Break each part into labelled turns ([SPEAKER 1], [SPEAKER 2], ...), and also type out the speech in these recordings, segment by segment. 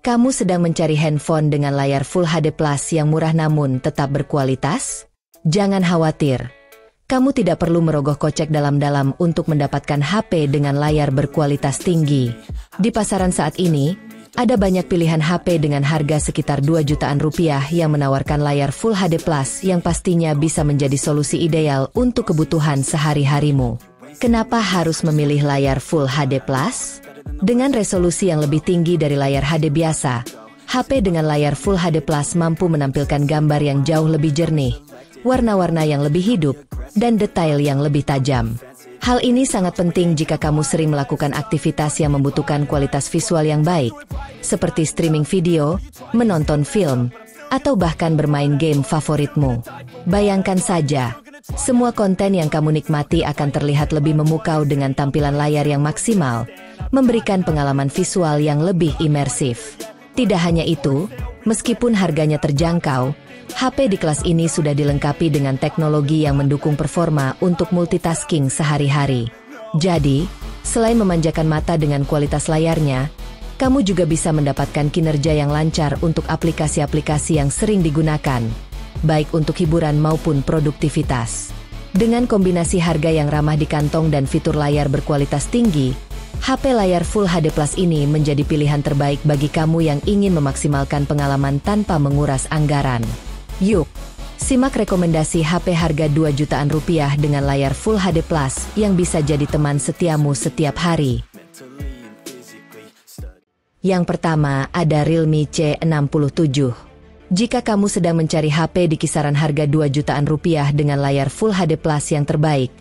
[SPEAKER 1] Kamu sedang mencari handphone dengan layar Full HD Plus yang murah namun tetap berkualitas? Jangan khawatir. Kamu tidak perlu merogoh kocek dalam-dalam untuk mendapatkan HP dengan layar berkualitas tinggi. Di pasaran saat ini, ada banyak pilihan HP dengan harga sekitar 2 jutaan rupiah yang menawarkan layar Full HD Plus yang pastinya bisa menjadi solusi ideal untuk kebutuhan sehari-harimu. Kenapa harus memilih layar Full HD Plus? Dengan resolusi yang lebih tinggi dari layar HD biasa, HP dengan layar Full HD Plus mampu menampilkan gambar yang jauh lebih jernih, warna-warna yang lebih hidup, dan detail yang lebih tajam. Hal ini sangat penting jika kamu sering melakukan aktivitas yang membutuhkan kualitas visual yang baik, seperti streaming video, menonton film, atau bahkan bermain game favoritmu. Bayangkan saja, semua konten yang kamu nikmati akan terlihat lebih memukau dengan tampilan layar yang maksimal, memberikan pengalaman visual yang lebih imersif. Tidak hanya itu, meskipun harganya terjangkau, HP di kelas ini sudah dilengkapi dengan teknologi yang mendukung performa untuk multitasking sehari-hari. Jadi, selain memanjakan mata dengan kualitas layarnya, kamu juga bisa mendapatkan kinerja yang lancar untuk aplikasi-aplikasi yang sering digunakan, baik untuk hiburan maupun produktivitas. Dengan kombinasi harga yang ramah di kantong dan fitur layar berkualitas tinggi, HP layar Full HD Plus ini menjadi pilihan terbaik bagi kamu yang ingin memaksimalkan pengalaman tanpa menguras anggaran. Yuk, simak rekomendasi HP harga 2 jutaan rupiah dengan layar Full HD Plus yang bisa jadi teman setiamu setiap hari. Yang pertama, ada Realme C67. Jika kamu sedang mencari HP di kisaran harga 2 jutaan rupiah dengan layar Full HD Plus yang terbaik,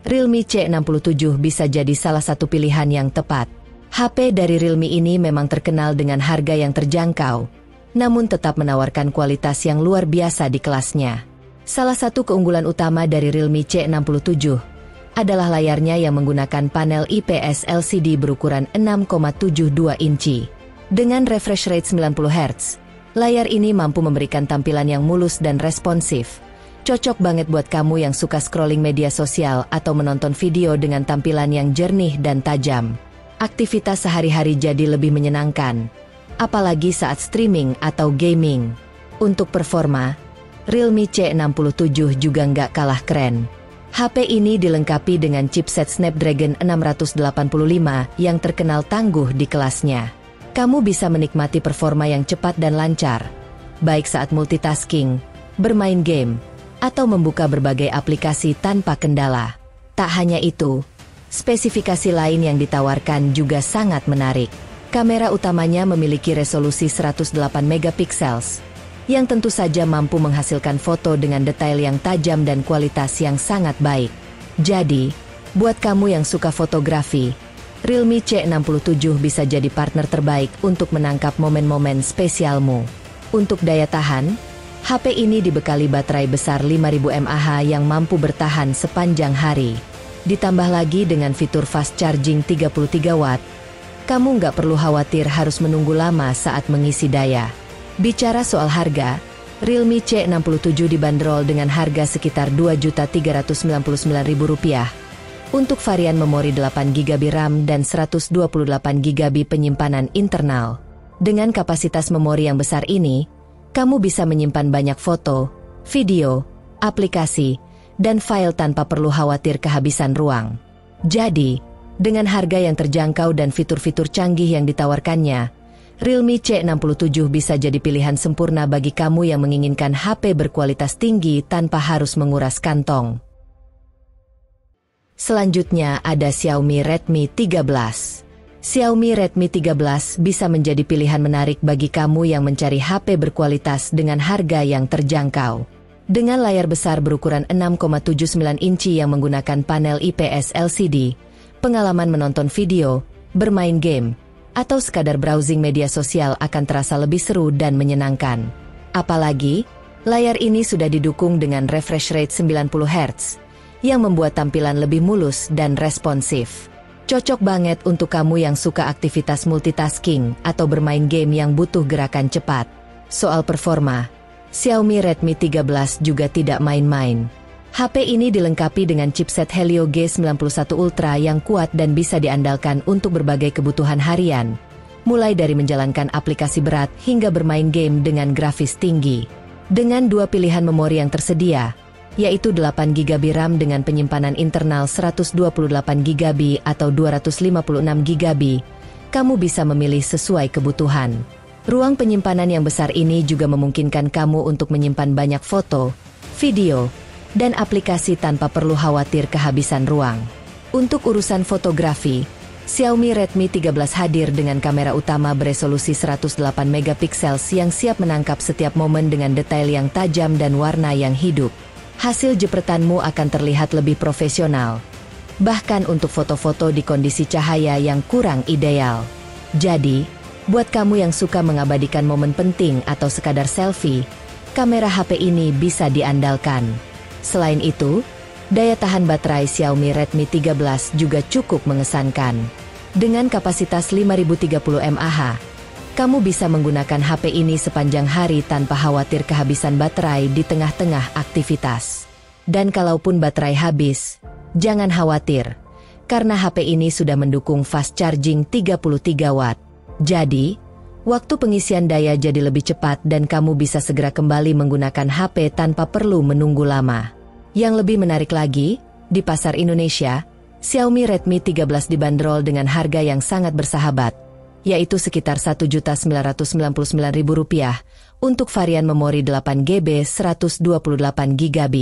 [SPEAKER 1] Realme C67 bisa jadi salah satu pilihan yang tepat. HP dari Realme ini memang terkenal dengan harga yang terjangkau, namun tetap menawarkan kualitas yang luar biasa di kelasnya. Salah satu keunggulan utama dari Realme C67 adalah layarnya yang menggunakan panel IPS LCD berukuran 6,72 inci. Dengan refresh rate 90 Hz, layar ini mampu memberikan tampilan yang mulus dan responsif. Cocok banget buat kamu yang suka scrolling media sosial atau menonton video dengan tampilan yang jernih dan tajam. Aktivitas sehari-hari jadi lebih menyenangkan, apalagi saat streaming atau gaming. Untuk performa, Realme C67 juga nggak kalah keren. HP ini dilengkapi dengan chipset Snapdragon 685 yang terkenal tangguh di kelasnya. Kamu bisa menikmati performa yang cepat dan lancar, baik saat multitasking, bermain game, atau membuka berbagai aplikasi tanpa kendala. Tak hanya itu, spesifikasi lain yang ditawarkan juga sangat menarik. Kamera utamanya memiliki resolusi 108 megapiksel, yang tentu saja mampu menghasilkan foto dengan detail yang tajam dan kualitas yang sangat baik. Jadi, buat kamu yang suka fotografi, Realme C67 bisa jadi partner terbaik untuk menangkap momen-momen spesialmu. Untuk daya tahan, HP ini dibekali baterai besar 5000 mAh yang mampu bertahan sepanjang hari. Ditambah lagi dengan fitur fast charging 33 watt, kamu nggak perlu khawatir harus menunggu lama saat mengisi daya. Bicara soal harga, Realme C67 dibanderol dengan harga sekitar Rp2.399.000 untuk varian memori 8GB RAM dan 128GB penyimpanan internal. Dengan kapasitas memori yang besar ini, kamu bisa menyimpan banyak foto, video, aplikasi, dan file tanpa perlu khawatir kehabisan ruang. Jadi, dengan harga yang terjangkau dan fitur-fitur canggih yang ditawarkannya, Realme C67 bisa jadi pilihan sempurna bagi kamu yang menginginkan HP berkualitas tinggi tanpa harus menguras kantong. Selanjutnya ada Xiaomi Redmi 13. Xiaomi Redmi 13 bisa menjadi pilihan menarik bagi kamu yang mencari HP berkualitas dengan harga yang terjangkau. Dengan layar besar berukuran 6,79 inci yang menggunakan panel IPS LCD, pengalaman menonton video, bermain game, atau sekadar browsing media sosial akan terasa lebih seru dan menyenangkan. Apalagi, layar ini sudah didukung dengan refresh rate 90 Hz, yang membuat tampilan lebih mulus dan responsif. Cocok banget untuk kamu yang suka aktivitas multitasking atau bermain game yang butuh gerakan cepat. Soal performa, Xiaomi Redmi 13 juga tidak main-main. HP ini dilengkapi dengan chipset Helio G91 Ultra yang kuat dan bisa diandalkan untuk berbagai kebutuhan harian, mulai dari menjalankan aplikasi berat hingga bermain game dengan grafis tinggi. Dengan dua pilihan memori yang tersedia, yaitu 8GB RAM dengan penyimpanan internal 128GB atau 256GB, kamu bisa memilih sesuai kebutuhan. Ruang penyimpanan yang besar ini juga memungkinkan kamu untuk menyimpan banyak foto, video, dan aplikasi tanpa perlu khawatir kehabisan ruang. Untuk urusan fotografi, Xiaomi Redmi 13 hadir dengan kamera utama beresolusi 108MP yang siap menangkap setiap momen dengan detail yang tajam dan warna yang hidup. Hasil jepretanmu akan terlihat lebih profesional, bahkan untuk foto-foto di kondisi cahaya yang kurang ideal. Jadi, buat kamu yang suka mengabadikan momen penting atau sekadar selfie, kamera HP ini bisa diandalkan. Selain itu, daya tahan baterai Xiaomi Redmi 13 juga cukup mengesankan. Dengan kapasitas 5030 mAh, kamu bisa menggunakan HP ini sepanjang hari tanpa khawatir kehabisan baterai di tengah-tengah aktivitas. Dan kalaupun baterai habis, jangan khawatir, karena HP ini sudah mendukung fast charging 33 watt. Jadi, waktu pengisian daya jadi lebih cepat dan kamu bisa segera kembali menggunakan HP tanpa perlu menunggu lama. Yang lebih menarik lagi, di pasar Indonesia, Xiaomi Redmi 13 dibanderol dengan harga yang sangat bersahabat, yaitu sekitar Rp1.999.000 untuk varian memori 8GB 128GB.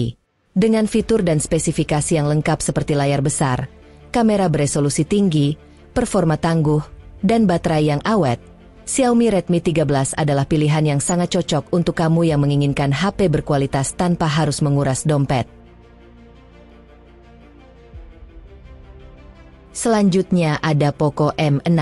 [SPEAKER 1] Dengan fitur dan spesifikasi yang lengkap seperti layar besar, kamera beresolusi tinggi, performa tangguh, dan baterai yang awet, Xiaomi Redmi 13 adalah pilihan yang sangat cocok untuk kamu yang menginginkan HP berkualitas tanpa harus menguras dompet. Selanjutnya ada Poco M6.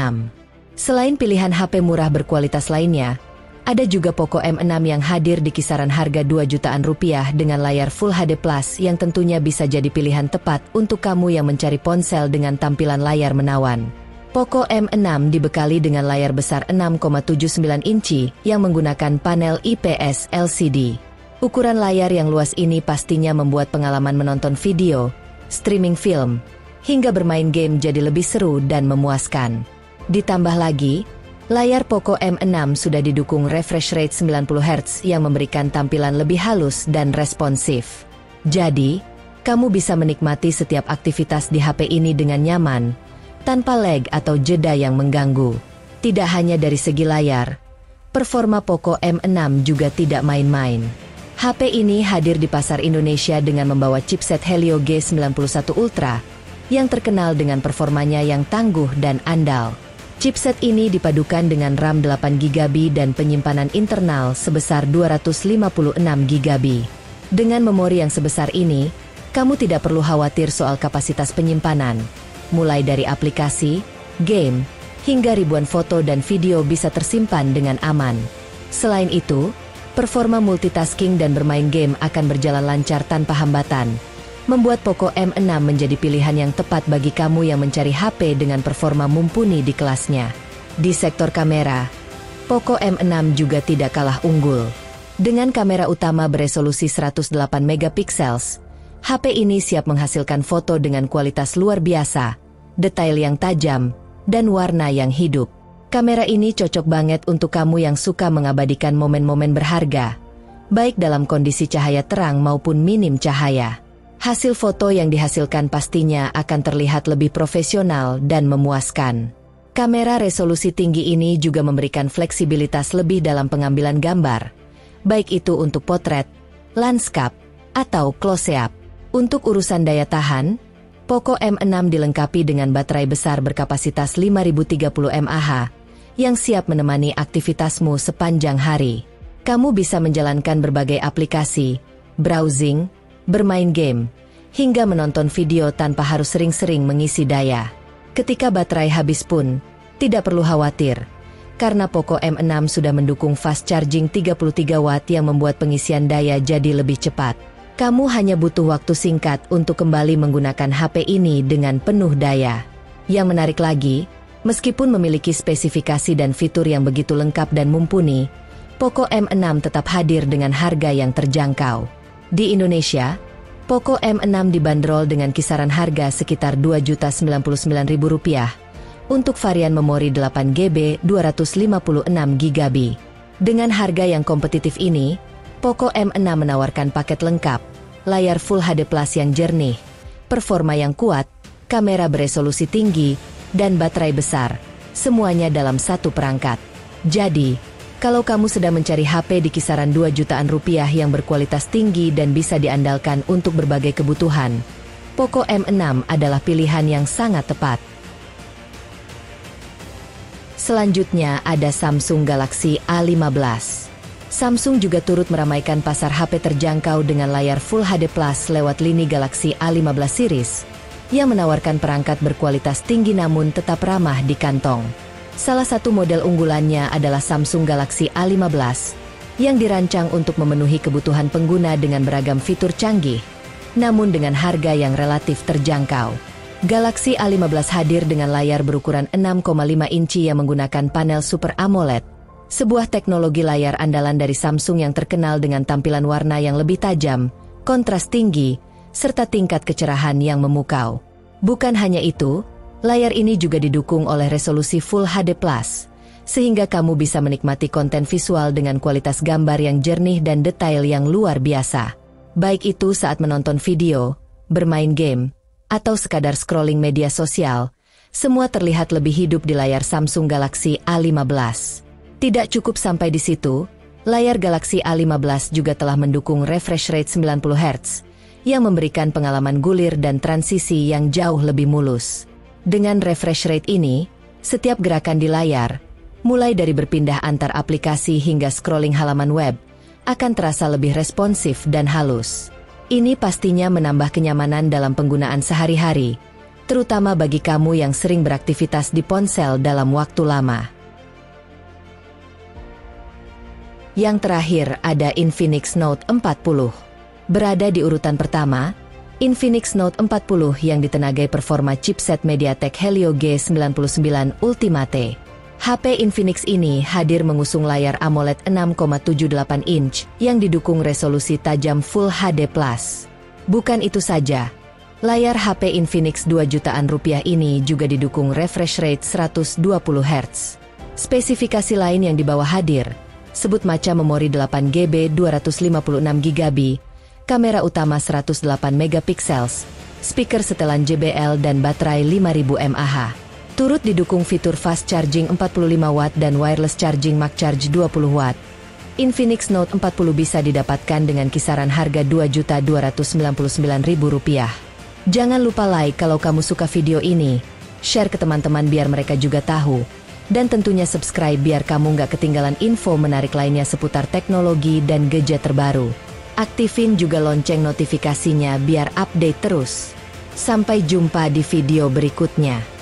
[SPEAKER 1] Selain pilihan HP murah berkualitas lainnya, ada juga Poco M6 yang hadir di kisaran harga 2 jutaan rupiah dengan layar Full HD Plus yang tentunya bisa jadi pilihan tepat untuk kamu yang mencari ponsel dengan tampilan layar menawan. Poco M6 dibekali dengan layar besar 6,79 inci yang menggunakan panel IPS LCD. Ukuran layar yang luas ini pastinya membuat pengalaman menonton video, streaming film, hingga bermain game jadi lebih seru dan memuaskan. Ditambah lagi, layar Poco M6 sudah didukung refresh rate 90Hz yang memberikan tampilan lebih halus dan responsif. Jadi, kamu bisa menikmati setiap aktivitas di HP ini dengan nyaman, tanpa lag atau jeda yang mengganggu. Tidak hanya dari segi layar, performa Poco M6 juga tidak main-main. HP ini hadir di pasar Indonesia dengan membawa chipset Helio G91 Ultra, yang terkenal dengan performanya yang tangguh dan andal. Chipset ini dipadukan dengan RAM 8GB dan penyimpanan internal sebesar 256GB. Dengan memori yang sebesar ini, kamu tidak perlu khawatir soal kapasitas penyimpanan. Mulai dari aplikasi, game, hingga ribuan foto dan video bisa tersimpan dengan aman. Selain itu, performa multitasking dan bermain game akan berjalan lancar tanpa hambatan, membuat Poco M6 menjadi pilihan yang tepat bagi kamu yang mencari HP dengan performa mumpuni di kelasnya. Di sektor kamera, Poco M6 juga tidak kalah unggul. Dengan kamera utama beresolusi 108MP, HP ini siap menghasilkan foto dengan kualitas luar biasa, detail yang tajam, dan warna yang hidup. Kamera ini cocok banget untuk kamu yang suka mengabadikan momen-momen berharga, baik dalam kondisi cahaya terang maupun minim cahaya. Hasil foto yang dihasilkan pastinya akan terlihat lebih profesional dan memuaskan. Kamera resolusi tinggi ini juga memberikan fleksibilitas lebih dalam pengambilan gambar, baik itu untuk potret, lanskap, atau close-up. Untuk urusan daya tahan, Poco M6 dilengkapi dengan baterai besar berkapasitas 5030 mAh, yang siap menemani aktivitasmu sepanjang hari. Kamu bisa menjalankan berbagai aplikasi, browsing, bermain game, hingga menonton video tanpa harus sering-sering mengisi daya. Ketika baterai habis pun, tidak perlu khawatir, karena Poco M6 sudah mendukung fast charging 33 watt yang membuat pengisian daya jadi lebih cepat. Kamu hanya butuh waktu singkat untuk kembali menggunakan HP ini dengan penuh daya. Yang menarik lagi, meskipun memiliki spesifikasi dan fitur yang begitu lengkap dan mumpuni, Poco M6 tetap hadir dengan harga yang terjangkau. Di Indonesia, Poco M6 dibanderol dengan kisaran harga sekitar Rp2.099.000 Untuk varian memori 8GB 256GB. Dengan harga yang kompetitif ini, Poco M6 menawarkan paket lengkap, layar Full HD Plus yang jernih, performa yang kuat, kamera beresolusi tinggi, dan baterai besar, semuanya dalam satu perangkat. Jadi, kalau kamu sedang mencari HP di kisaran 2 jutaan rupiah yang berkualitas tinggi dan bisa diandalkan untuk berbagai kebutuhan, Poco M6 adalah pilihan yang sangat tepat. Selanjutnya ada Samsung Galaxy A15. Samsung juga turut meramaikan pasar HP terjangkau dengan layar Full HD Plus lewat lini Galaxy A15 series, yang menawarkan perangkat berkualitas tinggi namun tetap ramah di kantong. Salah satu model unggulannya adalah Samsung Galaxy A15, yang dirancang untuk memenuhi kebutuhan pengguna dengan beragam fitur canggih, namun dengan harga yang relatif terjangkau. Galaxy A15 hadir dengan layar berukuran 6,5 inci yang menggunakan panel Super AMOLED, sebuah teknologi layar andalan dari Samsung yang terkenal dengan tampilan warna yang lebih tajam, kontras tinggi, serta tingkat kecerahan yang memukau. Bukan hanya itu, layar ini juga didukung oleh resolusi Full HD+, sehingga kamu bisa menikmati konten visual dengan kualitas gambar yang jernih dan detail yang luar biasa. Baik itu saat menonton video, bermain game, atau sekadar scrolling media sosial, semua terlihat lebih hidup di layar Samsung Galaxy A15. Tidak cukup sampai di situ, layar Galaxy A15 juga telah mendukung refresh rate 90 Hz, yang memberikan pengalaman gulir dan transisi yang jauh lebih mulus. Dengan refresh rate ini, setiap gerakan di layar, mulai dari berpindah antar aplikasi hingga scrolling halaman web, akan terasa lebih responsif dan halus. Ini pastinya menambah kenyamanan dalam penggunaan sehari-hari, terutama bagi kamu yang sering beraktivitas di ponsel dalam waktu lama. Yang terakhir ada Infinix Note 40. Berada di urutan pertama, Infinix Note 40 yang ditenagai performa chipset MediaTek Helio G99 Ultimate. HP Infinix ini hadir mengusung layar AMOLED 6,78 inch yang didukung resolusi tajam Full HD+. Bukan itu saja, layar HP Infinix 2 jutaan rupiah ini juga didukung refresh rate 120 Hz. Spesifikasi lain yang dibawa hadir, sebut macam memori 8GB 256GB, kamera utama 108 megapiksels, speaker setelan JBL dan baterai 5000 mAh. Turut didukung fitur fast charging 45 watt dan wireless charging Max Charge 20 watt. Infinix Note 40 bisa didapatkan dengan kisaran harga Rp2.299.000. Jangan lupa like kalau kamu suka video ini, share ke teman-teman biar mereka juga tahu, dan tentunya subscribe biar kamu nggak ketinggalan info menarik lainnya seputar teknologi dan gadget terbaru. Aktifin juga lonceng notifikasinya biar update terus. Sampai jumpa di video berikutnya.